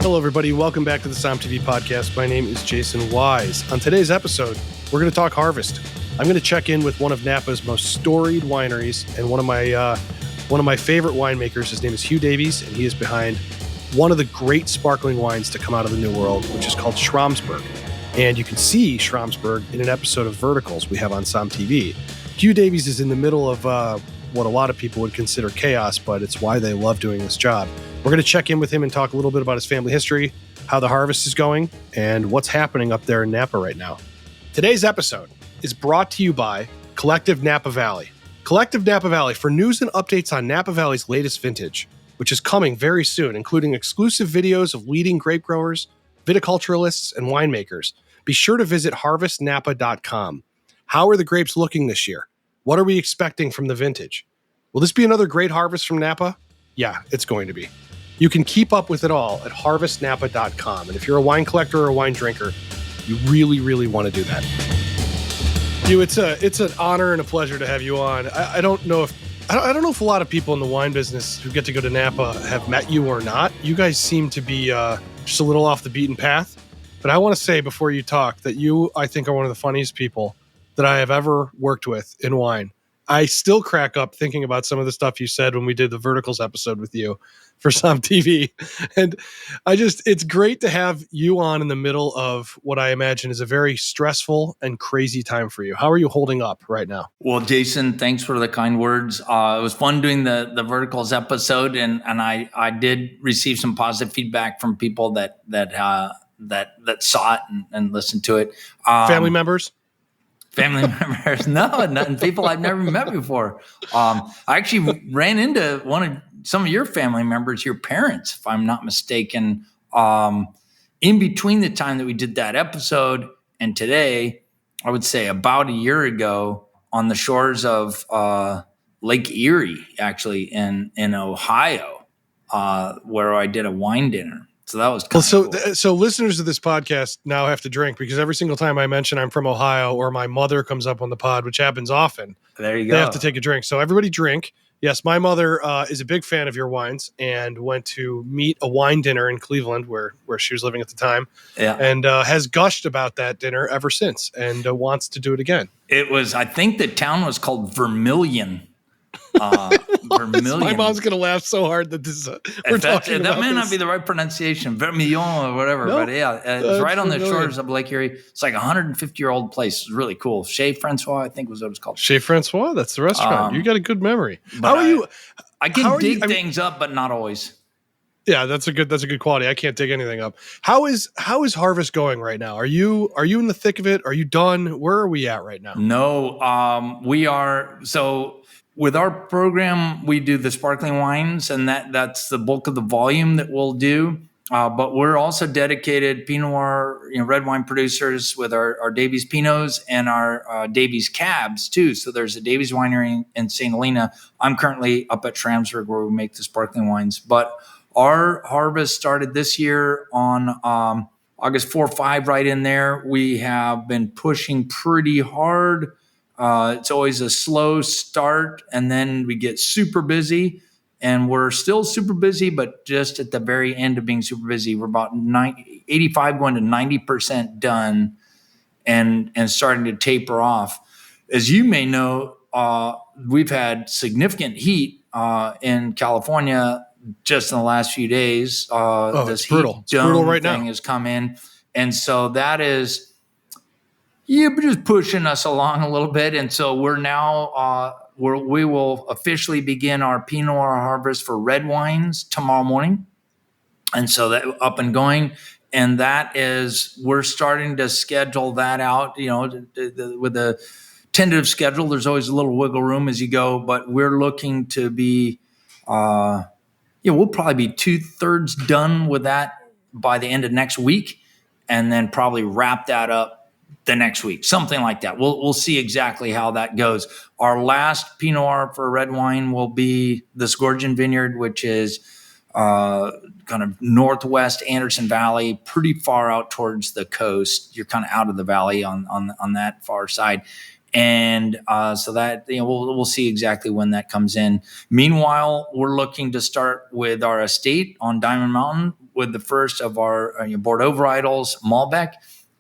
Hello, everybody. Welcome back to the SOM TV podcast. My name is Jason Wise. On today's episode, we're going to talk harvest. I'm going to check in with one of Napa's most storied wineries and one of my favorite winemakers. His name is Hugh Davies, and he is behind one of the great sparkling wines to come out of the New World, which is called Schramsberg. And you can see Schramsberg in an episode of Verticals we have on SOM TV. Hugh Davies is in the middle of what a lot of people would consider chaos, but it's why they love doing this job. We're going to check in with him and talk a little bit about his family history, how the harvest is going, and what's happening up there in Napa right now. Today's episode is brought to you by Collective Napa Valley. Collective Napa Valley for news and updates on Napa Valley's latest vintage, which is coming very soon, including exclusive videos of leading grape growers, viticulturalists, and winemakers. Be sure to visit harvestnapa.com. How are the grapes looking this year? What are we expecting from the vintage? Will this be another great harvest from Napa? Yeah, it's going to be. You can keep up with it all at harvestnapa.com. And if you're a wine collector or a wine drinker, you really, really want to do that. Hugh, it's an honor and a pleasure to have you on. I don't know if a lot of people in the wine business who get to go to Napa have met you or not. You guys seem to be just a little off the beaten path. But I want to say before you talk that you, I think, are one of the funniest people that I have ever worked with in wine. I still crack up thinking about some of the stuff you said when we did the Verticals episode with you for SOM TV. And it's great to have you on in the middle of what I imagine is a very stressful and crazy time for you. How are you holding up right now? Well, Jason, thanks for the kind words. It was fun doing the Verticals episode, and I did receive some positive feedback from people that saw it and listened to it. Family members? Family members, no, people I've never met before. I actually ran into some of your family members, your parents, if I'm not mistaken, in between the time that we did that episode and today. I would say about a year ago on the shores of Lake Erie, actually in Ohio, where I did a wine dinner. So that was cool. So listeners of this podcast now have to drink, because every single time I mention I'm from Ohio or my mother comes up on the pod, which happens often, there you go. They have to take a drink. So everybody drink. Yes, my mother is a big fan of your wines and went to meet a wine dinner in Cleveland where she was living at the time, and has gushed about that dinner ever since and wants to do it again. I think the town was called Vermilion. Vermilion. My mom's gonna laugh so hard that this we're talking about that may this. not be the right pronunciation, Vermilion or whatever, but it's right on the shores of Lake Erie. It's like a 150-year-old place. It's really cool. Chez Francois, I think was what it's called. Chez Francois, that's the restaurant. You got a good memory. How are you? I can dig things up, but not always. Yeah, that's a good quality. I can't dig anything up. How is harvest going right now? Are you in the thick of it? Are you done? Where are we at right now? No, we are. So with our program, we do the sparkling wines, and that's the bulk of the volume that we'll do. But we're also dedicated Pinot Noir, red wine producers with our Davies Pinots and our Davies Cabs too. So there's a Davies winery in St. Helena. I'm currently up at Schramsberg where we make the sparkling wines. But our harvest started this year on August 4, 5, right in there. We have been pushing pretty hard. It's always a slow start, and then we get super busy, and we're still super busy, but just at the very end of being super busy. We're about 85 going to 90% done and starting to taper off. As you may know, we've had significant heat in California just in the last few days. This heat brutal. It's brutal right thing now. Has come in, and so that is just pushing us along a little bit. And so we're now we will officially begin our Pinot Noir harvest for red wines tomorrow morning, and so that up and going. And that is, we're starting to schedule that out. With a tentative schedule, there's always a little wiggle room as you go, but we're looking to be. We'll probably be 2/3 done with that by the end of next week, and then probably wrap that up the next week, something like that. We'll see exactly how that goes. Our last Pinot Noir for red wine will be this Gorgon Vineyard, which is kind of northwest Anderson Valley, pretty far out towards the coast. You're kind of out of the valley on that far side. And so that, we'll see exactly when that comes in. Meanwhile, we're looking to start with our estate on Diamond Mountain, with the first of our Bordeaux varietals, Malbec.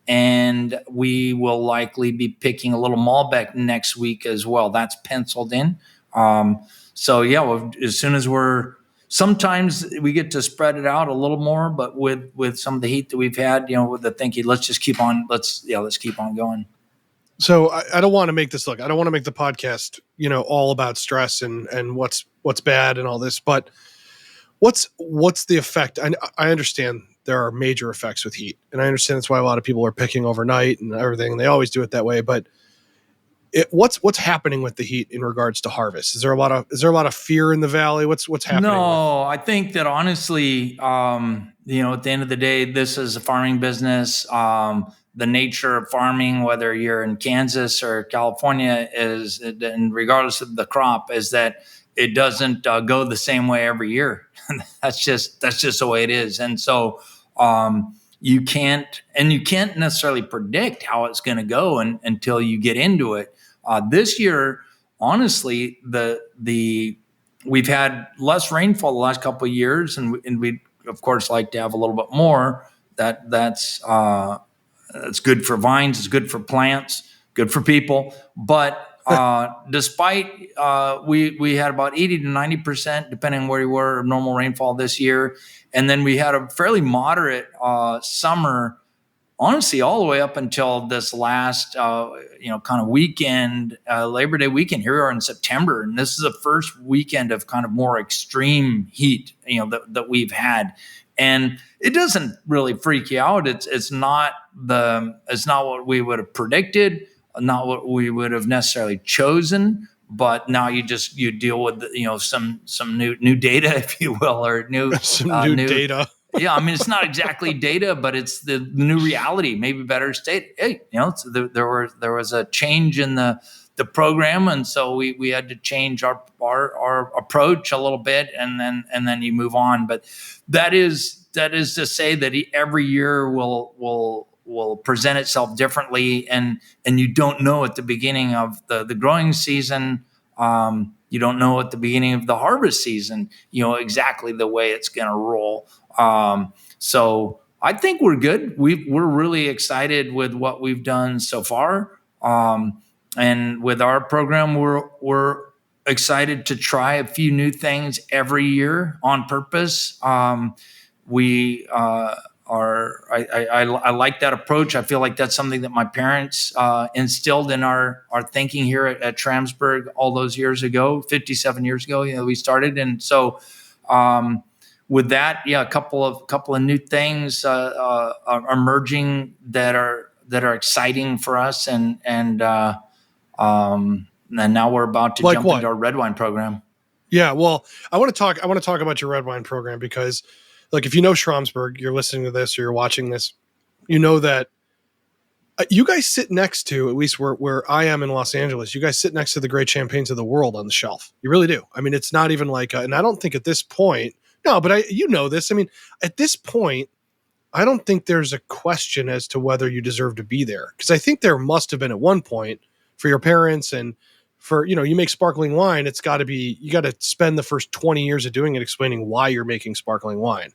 And we will likely be picking a little Malbec next week as well. That's penciled in. So yeah, as soon as sometimes we get to spread it out a little more, but with some of the heat that we've had, with the thinking, let's keep on going. So I don't want to make this I don't want to make the podcast, all about stress and what's bad and all this, but what's the effect? I understand there are major effects with heat, and I understand that's why a lot of people are picking overnight and everything. They always do it that way, but what's happening with the heat in regards to harvest? Is there a lot of fear in the valley? What's happening? No, I think that honestly, at the end of the day, this is a farming business. The nature of farming, whether you're in Kansas or California, and regardless of the crop, is that it doesn't go the same way every year. That's just the way it is. And so you can't necessarily predict how it's going to go until you get into it. This year, honestly, we've had less rainfall the last couple of years, and we of course like to have a little bit more. That's good for vines, it's good for plants, good for people. But despite we had about 80 to 90%, depending on where you were, of normal rainfall this year, and then we had a fairly moderate summer. Honestly, all the way up until this last, kind of weekend, Labor Day weekend. Here we are in September, and this is the first weekend of kind of more extreme heat, that we've had, and it doesn't really freak you out. It's not what we would have predicted, not what we would have necessarily chosen. But now you deal with some new data, if you will, or new data. Yeah, I mean, it's not exactly data, but it's the new reality. Maybe better state. Hey, there was a change in the program, and so we had to change our approach a little bit, and then you move on. But that is to say that every year will present itself differently, and you don't know at the beginning of the growing season. You don't know at the beginning of the harvest season, exactly the way it's going to roll. So I think we're good. We're really excited with what we've done so far. And with our program, we're excited to try a few new things every year on purpose. I like that approach. I feel like that's something that my parents instilled in our thinking here at Schramsberg all those years ago, 57 years ago, we started. And so with that, a couple of new things are emerging that are exciting for us, and now we're about to jump into our red wine program. Yeah, well, I want to talk about your red wine program because, look, if you know Schramsberg, you're listening to this or you're watching this, you know that you guys sit next to, at least where I am in Los Angeles, you guys sit next to the great champagnes of the world on the shelf. You really do. I mean, it's not even like, and I don't think at this point. No, but this. I mean, at this point, I don't think there's a question as to whether you deserve to be there. Because I think there must have been at one point for your parents and for, you make sparkling wine, you got to spend the first 20 years of doing it explaining why you're making sparkling wine,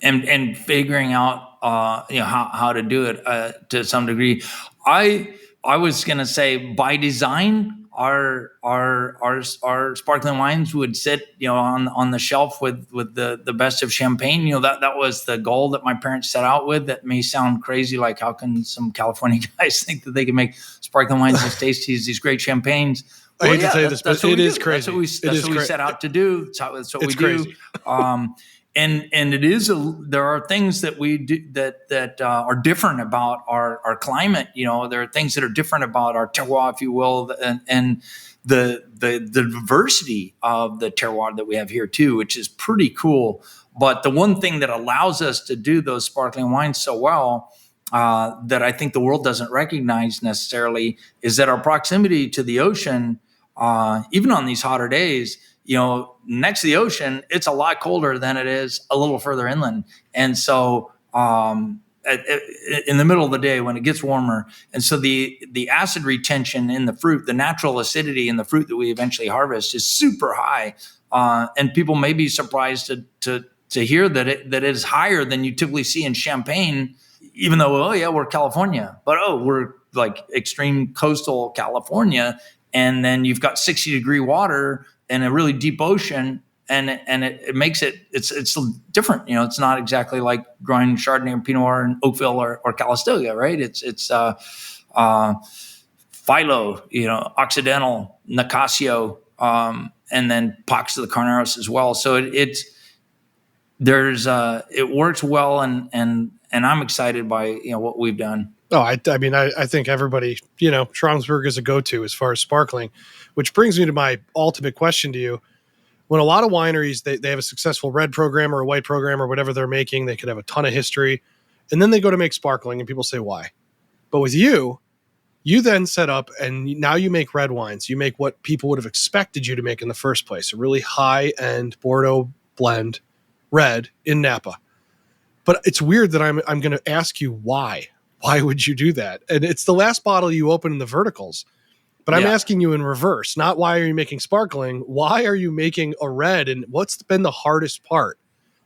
And figuring out, how to do it to some degree. I was going to say by design, our sparkling wines would sit, on the shelf with the best of champagne. That was the goal that my parents set out with. That may sound crazy, like how can some California guys think that they can make sparkling wines as tasty as these great champagnes? Well, I hate to say this, but it is crazy. That's what we set out to do. That's what we do. And there are things that we do that are different about our climate. There are things that are different about our terroir, if you will, and the diversity of the terroir that we have here too, which is pretty cool. But the one thing that allows us to do those sparkling wines so well, that I think the world doesn't recognize necessarily, is that our proximity to the ocean, even on these hotter days, next to the ocean, it's a lot colder than it is a little further inland. And so in the middle of the day when it gets warmer, and so the acid retention in the fruit, the natural acidity in the fruit that we eventually harvest is super high. And people may be surprised to hear that it is higher than you typically see in Champagne, even though, oh yeah, we're California, but we're like extreme coastal California. And then you've got 60-degree water and a really deep ocean. And it makes it's different. It's not exactly like growing Chardonnay or Pinot Noir in Oakville or Calistoga, right? It's Philo, Occidental, Nicasio, and then Pax of the Carneros as well. So it works well, and I'm excited by what we've done. Oh, I mean, I think everybody, Schramsberg is a go-to as far as sparkling, which brings me to my ultimate question to you. When a lot of wineries, they have a successful red program or a white program or whatever they're making, they could have a ton of history, and then they go to make sparkling, and people say, why? But with you then set up, and now you make red wines. You make what people would have expected you to make in the first place, a really high-end Bordeaux blend red in Napa. But it's weird that I'm going to ask you why. Why would you do that? And it's the last bottle you open in the verticals. But I'm asking you in reverse, not why are you making sparkling? Why are you making a red? And what's been the hardest part?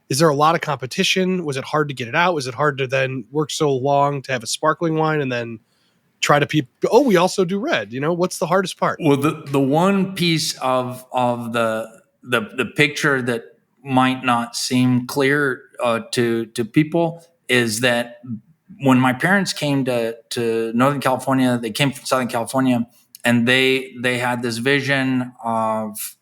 Is there a lot of competition? Was it hard to get it out? Was it hard to then work so long to have a sparkling wine and then try to we also do red? What's the hardest part? Well, the one piece of the picture that might not seem clear to people is that when my parents came to Northern California, they came from Southern California, and they had this vision of,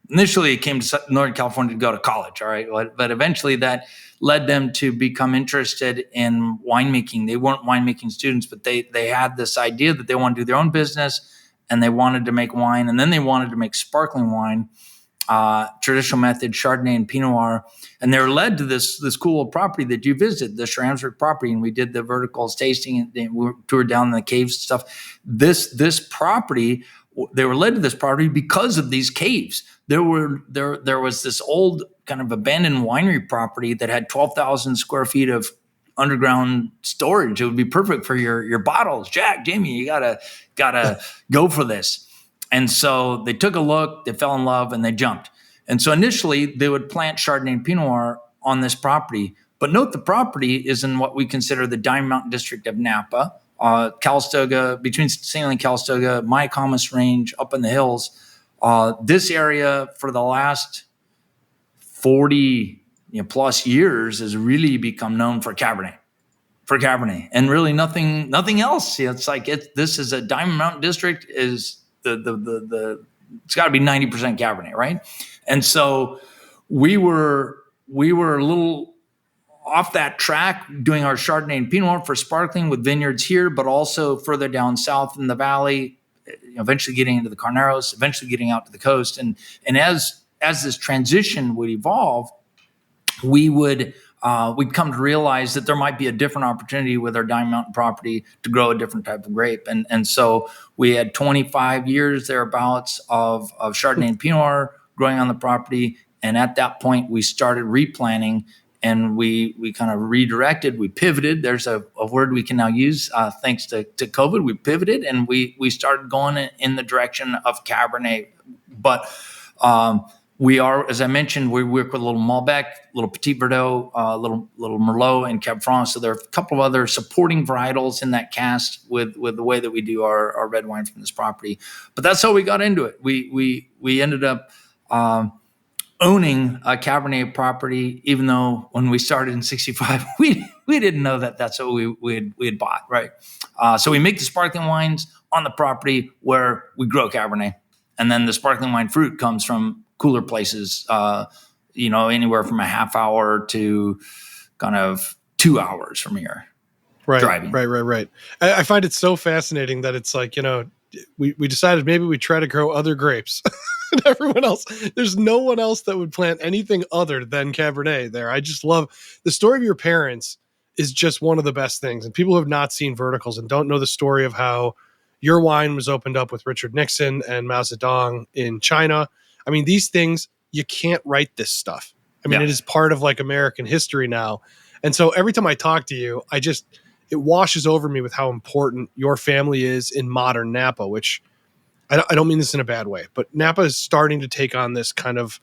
initially it came to Northern California to go to college, all right? But eventually that led them to become interested in winemaking. They weren't winemaking students, but they had this idea that they wanted to do their own business, and they wanted to make wine, and then they wanted to make sparkling wine, traditional method, Chardonnay and Pinot Noir. And they were led to this cool property that you visited, the Schramsberg property, and we did the verticals tasting, and we toured down the caves and stuff. This property, they were led to this property because of these caves. There was this old kind of abandoned winery property that had 12,000 square feet of underground storage. It would be perfect for your bottles. Jack, Jamie, you gotta go for this. And so they took a look, they fell in love, and they jumped. And so initially they would plant Chardonnay and Pinot Noir on this property. But note the property is in what we consider the Diamond Mountain district of Napa, Calistoga, between St. Louis and Calistoga, Mayacamas Range, up in the hills. This area for the last 40 plus years has really become known for Cabernet. And really nothing else. It's like this is a Diamond Mountain district is it's got to be 90% Cabernet, right? And so we were a little off that track doing our Chardonnay and Pinot Noir for sparkling with vineyards here, but also further down south in the valley, eventually getting into the Carneros, eventually getting out to the coast. And as this transition would evolve, we'd come to realize that there might be a different opportunity with our Diamond Mountain property to grow a different type of grape. And so we had 25 years thereabouts of Chardonnay and Pinot Noir growing on the property. And at that point, we started replanting, and we kind of redirected. We pivoted. There's a word we can now use thanks to COVID. We pivoted, and we started going in the direction of Cabernet. But we are, as I mentioned, we work with a little Malbec, little Petit Verdot, little Merlot, and Cab Franc. So there are a couple of other supporting varietals in that cast with the way that we do our red wine from this property. But that's how we got into it. We ended up owning a Cabernet property, even though when we started in '65, we didn't know that that's what we had bought, right? So we make the sparkling wines on the property where we grow Cabernet, and then the sparkling wine fruit comes from cooler places, anywhere from a half hour to kind of 2 hours from here. Right, driving. Right. I find it so fascinating that it's like, we decided maybe we try to grow other grapes. And everyone else, there's no one else that would plant anything other than Cabernet there. I just love the story of your parents is just one of the best things. And people who have not seen verticals and don't know the story of how your wine was opened up with Richard Nixon and Mao Zedong in China. I mean, these things, you can't write this stuff. I mean, It is part of like American history now. And so every time I talk to you, it washes over me with how important your family is in modern Napa, which I don't mean this in a bad way, but Napa is starting to take on this kind of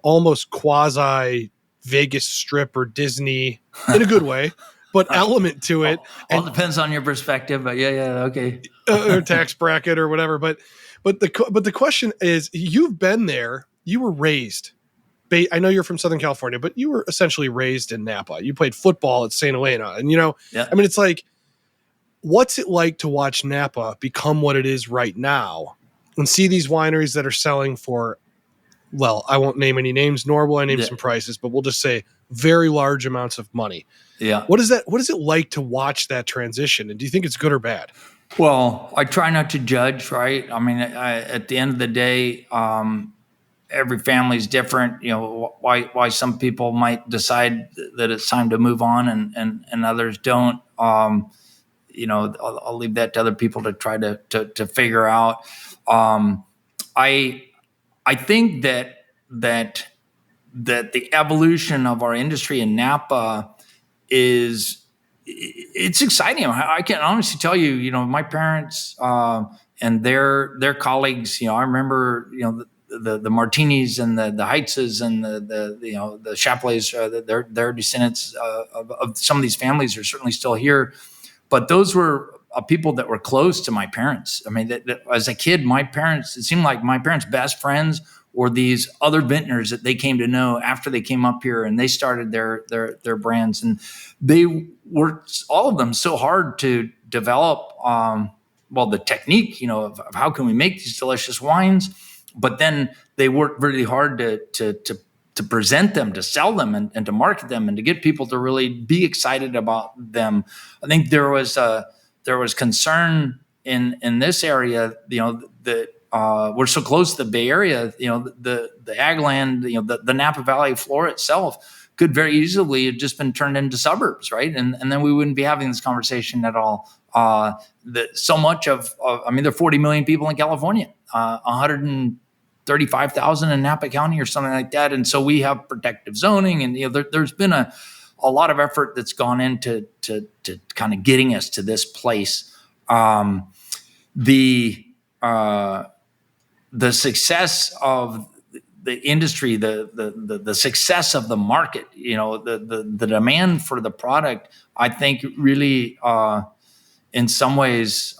almost quasi Vegas Strip or Disney in a good way, but element to it. All depends on your perspective, but yeah, okay. Or tax bracket or whatever. But the question is, you've been there, you were raised. I know you're from Southern California, but you were essentially raised in Napa. You played football at St. Helena. And, I mean, it's like, what's it like to watch Napa become what it is right now and see these wineries that are selling for, well, I won't name any names, nor will I name some prices, but we'll just say very large amounts of money. Yeah. What is it like to watch that transition? And do you think it's good or bad? Well, I try not to judge, right? I mean, at the end of the day, every family is different. Why some people might decide that it's time to move on and others don't. I'll leave that to other people to try to figure out. I think that the evolution of our industry in Napa it's exciting. I can honestly tell you, my parents and their colleagues. I remember, the Martinis and the Heitzes and the Chaplets. Their descendants of some of these families are certainly still here, but those were people that were close to my parents. I mean, that as a kid, it seemed like my parents' best friends were these other vintners that they came to know after they came up here and they started their brands. And they worked, all of them, so hard to develop, the technique, of how can we make these delicious wines. But then they worked really hard to present them, to sell them, and to market them, and to get people to really be excited about them. I think there was concern in this area, that we're so close to the Bay Area, the ag land, the Napa Valley floor itself could very easily have just been turned into suburbs, right? And then we wouldn't be having this conversation at all. So much of there are 40 million people in California, 135,000 in Napa County or something like that. And so we have protective zoning, and there's been a lot of effort that's gone into to kind of getting us to this place. The success of the industry, the success of the market, the demand for the product, I think really in some ways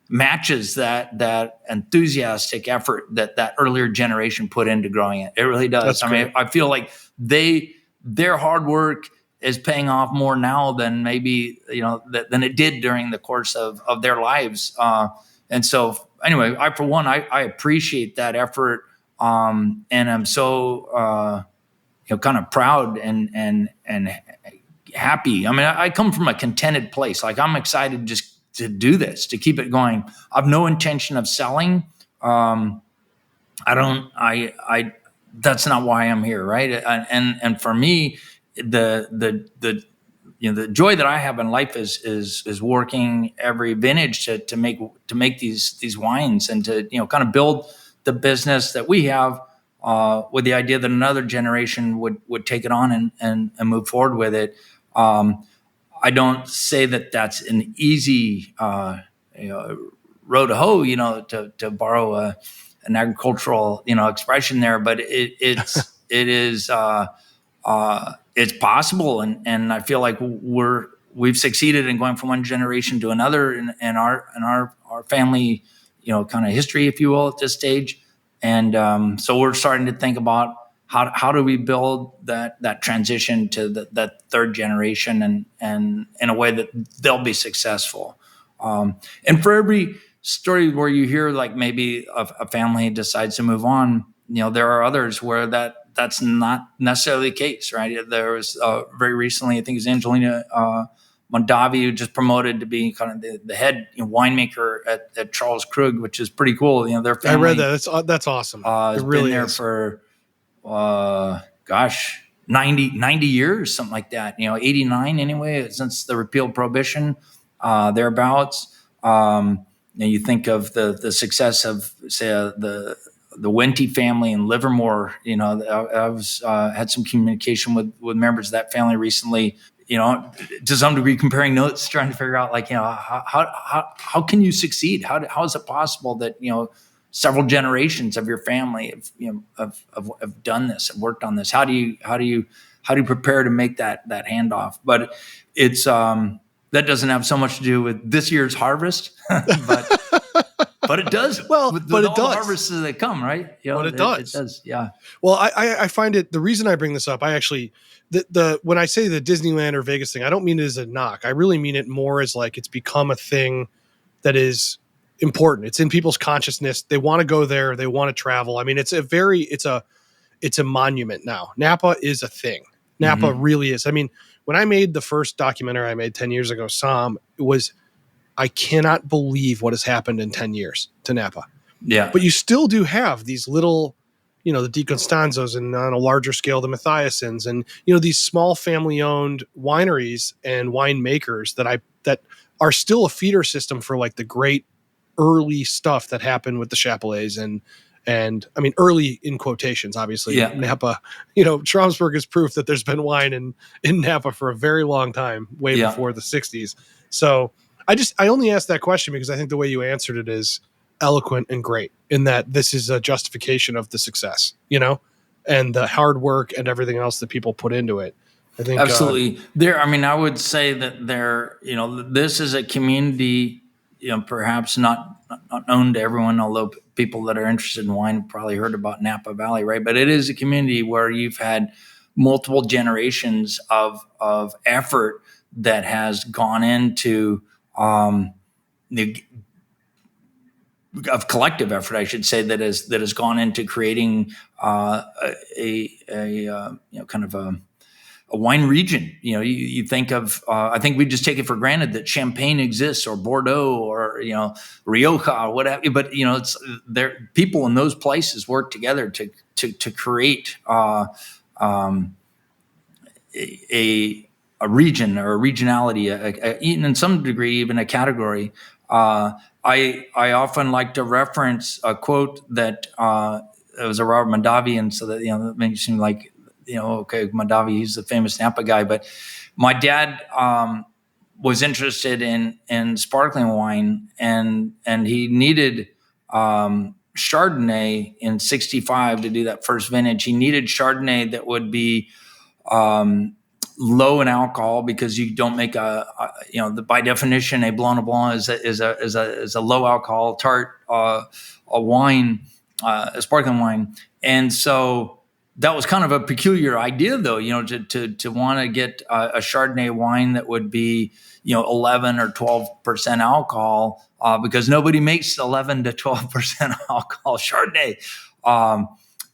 matches that enthusiastic effort that earlier generation put into growing it. It really does. That's great. I mean, I feel like their hard work is paying off more now than maybe than it did during the course of their lives. And so anyway, I appreciate that effort, and I'm so kind of proud and happy. I mean, I come from a contented place. Like, I'm excited just to do this, to keep it going. I've no intention of selling. That's not why I'm here, right? And for me, the joy that I have in life is working every vintage to make these wines, and to kind of build the business that we have, with the idea that another generation would take it on and move forward with it. I don't say that that's an easy road to hoe, to borrow an agricultural expression there, but it's it's possible, and I feel like we've succeeded in going from one generation to another in our family, kind of history, if you will, at this stage. And so we're starting to think about how do we build that transition to that third generation, and in a way that they'll be successful. And for every story where you hear, like, maybe a family decides to move on, there are others where that's not necessarily the case, right? There was very recently, I think it was Angelina Mondavi, who just promoted to be kind of the head winemaker at Charles Krug, which is pretty cool. Their family, I read that. That's awesome. Has really been there for 90 years, something like that. 89 anyway, since the repeal of Prohibition, thereabouts. You think of the success of, say, the Wente family in Livermore. I had some communication with members of that family recently. To some degree, comparing notes, trying to figure out, like, how can you succeed? How is it possible that several generations of your family have done this, have worked on this? How do you do you prepare to make that handoff? But it's that doesn't have so much to do with this year's harvest, but it does. Well, with but it all does. the harvests that come, right? But it does. It does. Yeah. Well, I find it, the reason I bring this up, I actually, when I say the Disneyland or Vegas thing, I don't mean it as a knock. I really mean it more as like, it's become a thing that is important. It's in people's consciousness. They want to go there. They want to travel. I mean, it's a monument now. Napa is a thing. Napa really is. I mean, when I made the first documentary I made 10 years ago, I cannot believe what has happened in 10 years to Napa. Yeah. But you still do have these little, the Di Costanzos, and on a larger scale, the Mathiasons, and, these small family owned wineries and winemakers that are still a feeder system for like the great early stuff that happened with the Chapelets and I mean, early in quotations, obviously. Yeah. Napa, Schramsberg is proof that there's been wine in Napa for a very long time, way before the 60s. So I only asked that question because I think the way you answered it is eloquent and great, in that this is a justification of the success, and the hard work and everything else that people put into it. I think absolutely. I would say that this is a community, perhaps not known to everyone, although people that are interested in wine probably heard about Napa Valley, right? But it is a community where you've had multiple generations of effort that has gone into of collective effort, I should say, that has gone into creating kind of a wine region. You think of, I think we just take it for granted that Champagne exists, or Bordeaux, or Rioja, or whatever. But it's there. People in those places work together to create a region, or a regionality, even in some degree, even a category. I often like to reference a quote that it was a Robert Mondavi, so that that makes it seem like okay, Mondavi, he's the famous Napa guy. But my dad was interested in sparkling wine, and he needed Chardonnay in '65 to do that first vintage. He needed Chardonnay that would be low in alcohol, because you don't make by definition, a Blanc de Blanc is a low alcohol tart a wine, a sparkling wine. And so that was kind of a peculiar idea, though, to want to get a Chardonnay wine that would be 11 or 12% alcohol, because nobody makes 11 to 12% alcohol Chardonnay.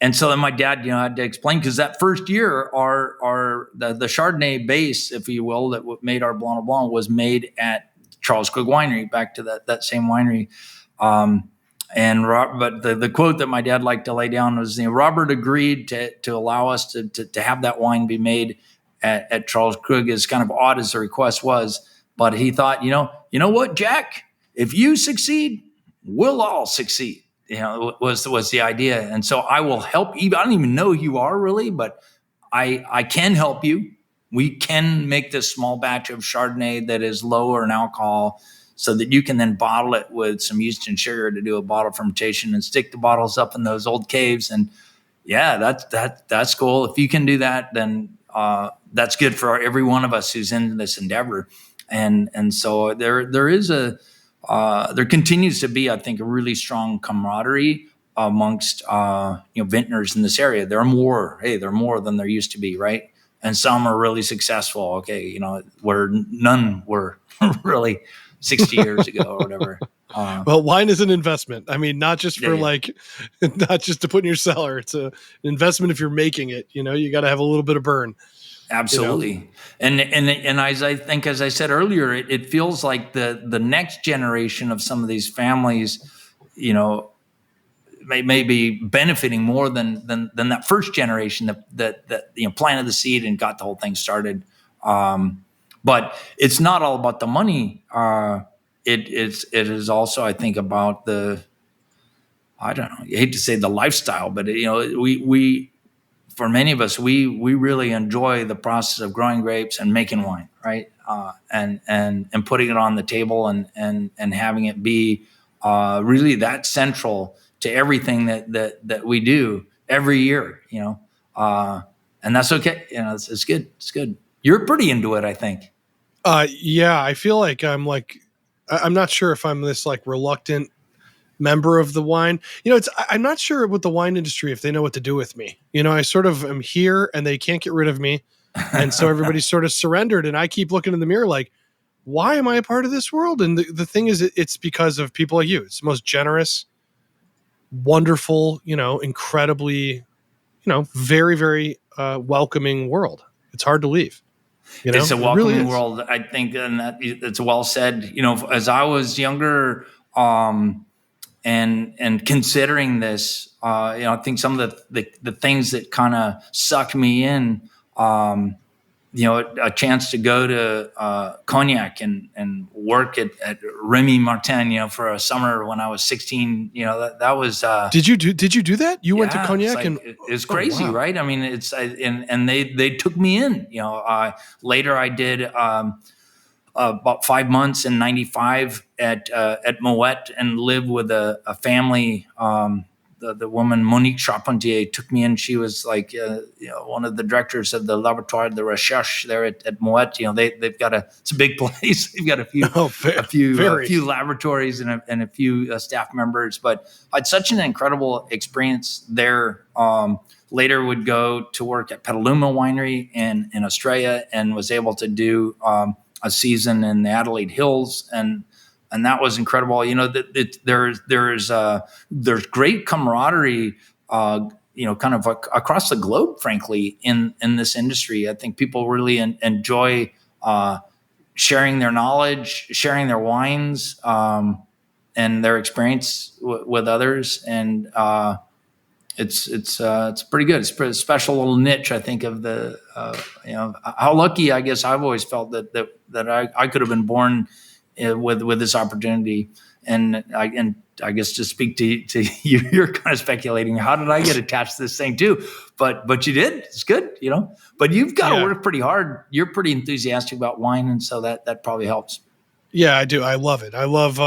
And so then my dad, had to explain, because that first year, the Chardonnay base, if you will, that made our Blanc de Blanc, was made at Charles Krug Winery, back to that same winery. But the quote that my dad liked to lay down was, Robert agreed to allow us to have that wine be made at Charles Krug, as kind of odd as the request was. But he thought, you know what, Jack, if you succeed, we'll all succeed. Was the idea. And so I will help you. I don't even know who you are really, but I can help you. We can make this small batch of Chardonnay that is lower in alcohol, so that you can then bottle it with some yeast and sugar to do a bottle fermentation and stick the bottles up in those old caves. And yeah, that's cool. If you can do that, then that's good for every one of us who's in this endeavor. And so there continues to be, I think, a really strong camaraderie amongst vintners in this area. There are more than there used to be, right? And some are really successful. Okay, where none were really 60 years ago or whatever. Well, wine is an investment. I mean, not just for not just to put in your cellar. It's an investment if you're making it. You got to have a little bit of burn. Absolutely. And as I said earlier, it feels like the next generation of some of these families, may be benefiting more than that first generation that planted the seed and got the whole thing started. But it's not all about the money. It is also, I think, about I don't know, I hate to say the lifestyle, but we for many of us, we really enjoy the process of growing grapes and making wine, right? And putting it on the table and having it be really that central to everything that we do every year, And and that's okay. It's good. It's good. You're pretty into it, I think. Yeah, I feel like I'm not sure if I'm this like reluctant member of the wine. I'm not sure with the wine industry if they know what to do with me. I sort of am here and they can't get rid of me. And so everybody's sort of surrendered and I keep looking in the mirror like, why am I a part of this world? And the thing is, it's because of people like you. It's the most generous, wonderful, incredibly, very, very welcoming world. It's hard to leave. It's a It welcoming really is. world, I think, and that it's well said. As I was younger, and considering this, I think some of the things that kind of sucked me in, a chance to go to Cognac and work at Remy Martin, for a summer when I was 16. That was. Did you do that? You went to Cognac like, and it's crazy, wow. right? I mean, and they took me in. Later I did. About 5 months in '95 at Moet and lived with a family. The woman Monique Charpentier took me in. She was like one of the directors of the Laboratoire de Recherche there at Moet. They've got it's a big place. They've got a few laboratories and a few staff members. But I had such an incredible experience there. Later would go to work at Petaluma Winery in Australia and was able to do a season in the Adelaide Hills, and that was incredible. There's great camaraderie, kind of across the globe, frankly, in this industry. I think people really enjoy sharing their knowledge, sharing their wines, and their experience with others, and it's pretty good. It's a special little niche, I think, of the how lucky I guess I've always felt that I could have been born with this opportunity, and I guess to speak to you, you're kind of speculating how did I get attached to this thing too, but you did. It's good, But you've got to work pretty hard. You're pretty enthusiastic about wine, and so that probably helps. Yeah, I do. I love it. I love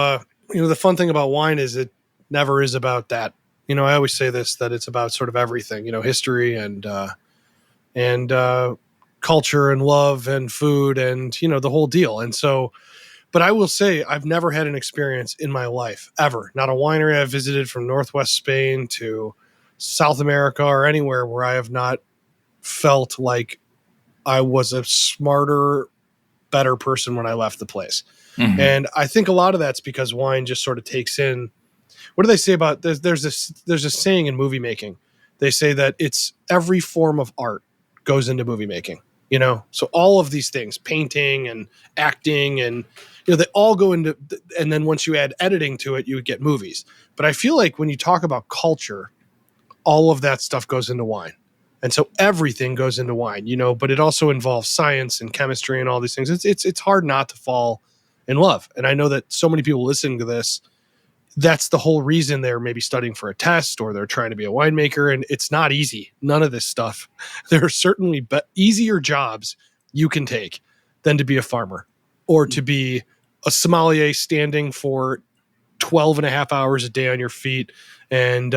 the fun thing about wine is it never is about that. I always say this, that it's about sort of everything, history and culture and love and food and, the whole deal. And so, but I will say I've never had an experience in my life ever, not a winery I've visited from Northwest Spain to South America or anywhere where I have not felt like I was a smarter, better person when I left the place. Mm-hmm. And I think a lot of that's because wine just sort of takes in. What do they say about there's a saying in movie making. They say that it's every form of art goes into movie making, so all of these things, painting and acting and, they all go into, and then once you add editing to it, you would get movies. But I feel like when you talk about culture, all of that stuff goes into wine. And so everything goes into wine, but it also involves science and chemistry and all these things. It's hard not to fall in love. And I know that so many people listening to this, that's the whole reason they're maybe studying for a test or they're trying to be a winemaker. And it's not easy. None of this stuff. There are certainly easier jobs you can take than to be a farmer or to be a sommelier standing for 12 and a half hours a day on your feet. And,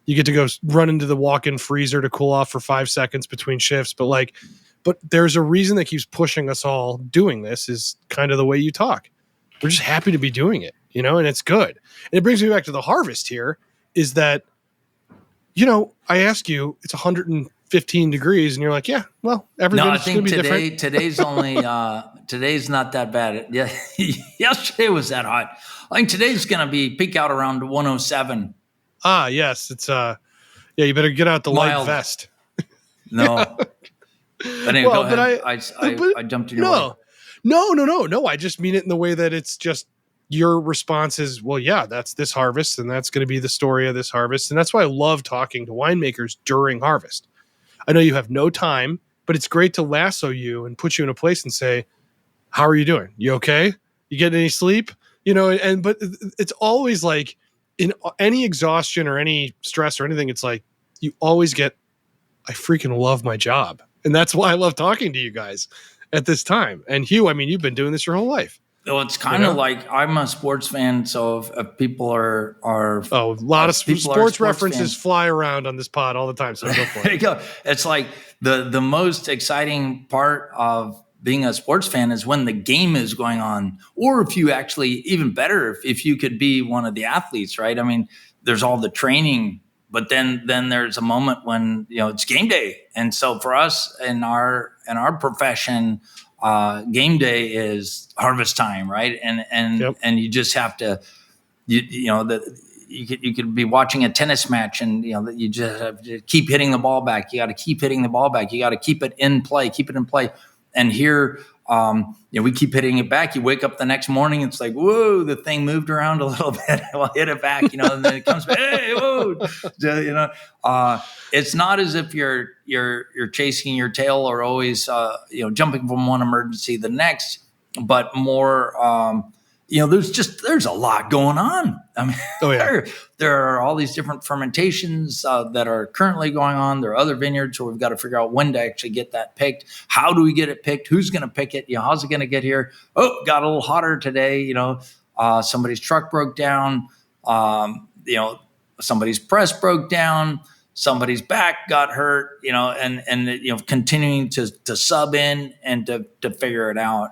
you get to go run into the walk-in freezer to cool off for 5 seconds between shifts. But there's a reason that keeps pushing us all doing this is kind of the way you talk. We're just happy to be doing it, and it's good. And it brings me back to the harvest here is that, I ask you, it's 115 degrees and you're like, yeah, well, everything's going to be different. Today's only, today's not that bad. Yeah. Yesterday was that hot. I think today's going to be peak out around 107. Ah, yes. It's, you better get out the light vest. No. But anyway, go ahead. I jumped in your way. No. I just mean it in the way that it's just your response is, well, yeah, that's this harvest and that's going to be the story of this harvest. And that's why I love talking to winemakers during harvest. I know you have no time, but it's great to lasso you and put you in a place and say, how are you doing? You okay? You getting any sleep? But it's always like in any exhaustion or any stress or anything, it's like you always get, I freaking love my job. And that's why I love talking to you guys at this time. And Hugh, I mean, you've been doing this your whole life. Well, it's kind of like I'm a sports fan, so if people are a lot of sports references fly around on this pod all the time. So go for it. There you go. It's like the most exciting part of being a sports fan is when the game is going on, or if you actually, even better, if you could be one of the athletes, right? I mean, there's all the training, but then there's a moment when it's game day, and so for us in our profession. Game day is harvest time, right? And you just have to, you could be watching a tennis match, and you just have to keep hitting the ball back. You got to keep hitting the ball back. You got to keep it in play. And here, we keep hitting it back. You wake up the next morning, it's like, whoa, the thing moved around a little bit. I'll hit it back, and then it comes back. Hey, whoa, it's not as if you're chasing your tail or always, jumping from one emergency to the next, but more, there's a lot going on. I mean, there are all these different fermentations that are currently going on. There are other vineyards where we've got to figure out when to actually get that picked. How do we get it picked? Who's going to pick it? How's it going to get here? Oh, got a little hotter today. Somebody's truck broke down. Somebody's press broke down. Somebody's back got hurt. And continuing to sub in and to figure it out.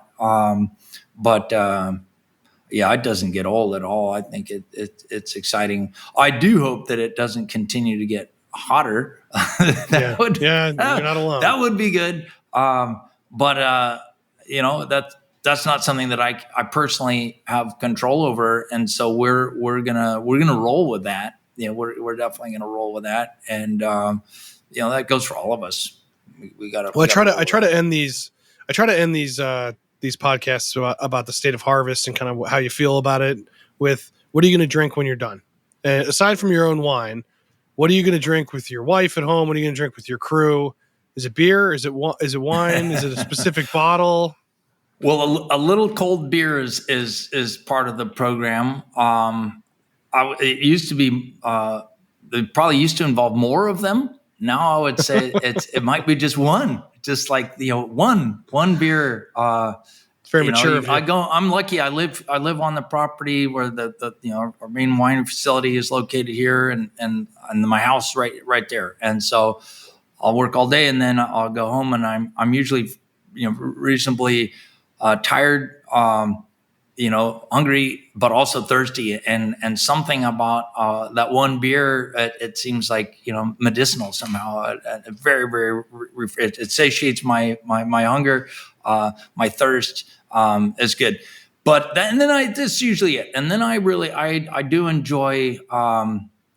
Yeah, it doesn't get old at all. I think it's exciting. I do hope that it doesn't continue to get hotter. You're not alone. That would be good. But that's not something that I personally have control over, and so we're gonna roll with that. We're definitely gonna roll with that, and that goes for all of us. We got to. Well, I try to end these podcasts about the state of harvest and kind of how you feel about it with what are you going to drink when you're done? And aside from your own wine, what are you going to drink with your wife at home? What are you going to drink with your crew? Is it beer? Is it wine? Is it a specific bottle? Well, a little cold beer is part of the program. It used to be, they probably used to involve more of them. Now I would say it might be just one. Just like one beer. It's very mature. I'm lucky. I live on the property where our main wine facility is located here, and my house right there. And so I'll work all day, and then I'll go home, and I'm usually reasonably tired, hungry, but also thirsty, and something about that one beer, it seems like medicinal somehow. Very, very, it satiates my hunger, my thirst is good. But that's usually it. And then I do enjoy.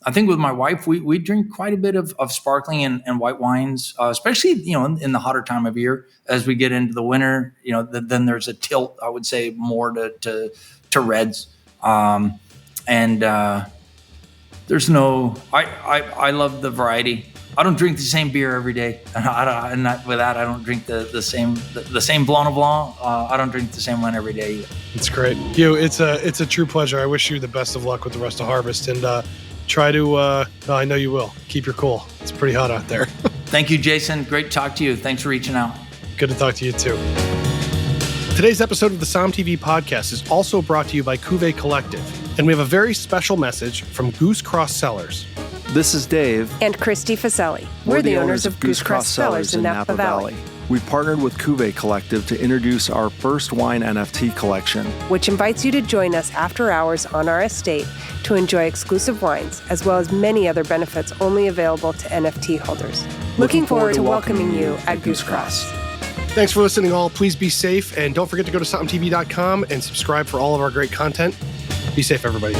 I think with my wife, we drink quite a bit of sparkling and white wines, especially in the hotter time of year. As we get into the winter, then there's a tilt, I would say, more to reds. There's no. I love the variety. I don't drink the same beer every day, I don't drink the same Blanc de Blanc. I don't drink the same one every day either. It's great, Hugh. It's a true pleasure. I wish you the best of luck with the rest of harvest, and try to. I know you will. Keep your cool. It's pretty hot out there. Thank you, Jason. Great to talk to you. Thanks for reaching out. Good to talk to you too. Today's episode of the Somm TV podcast is also brought to you by Cuvée Collective, and we have a very special message from Goose Cross Cellars. This is Dave and Christy Faselli. We're the owners of Goose Cross Cellars in Napa Valley. We've partnered with Cuvée Collective to introduce our first wine NFT collection, which invites you to join us after hours on our estate to enjoy exclusive wines, as well as many other benefits only available to NFT holders. Looking forward to welcoming you at Goose Cross. Thanks for listening, all. Please be safe, and don't forget to go to SommTV.com and subscribe for all of our great content. Be safe, everybody.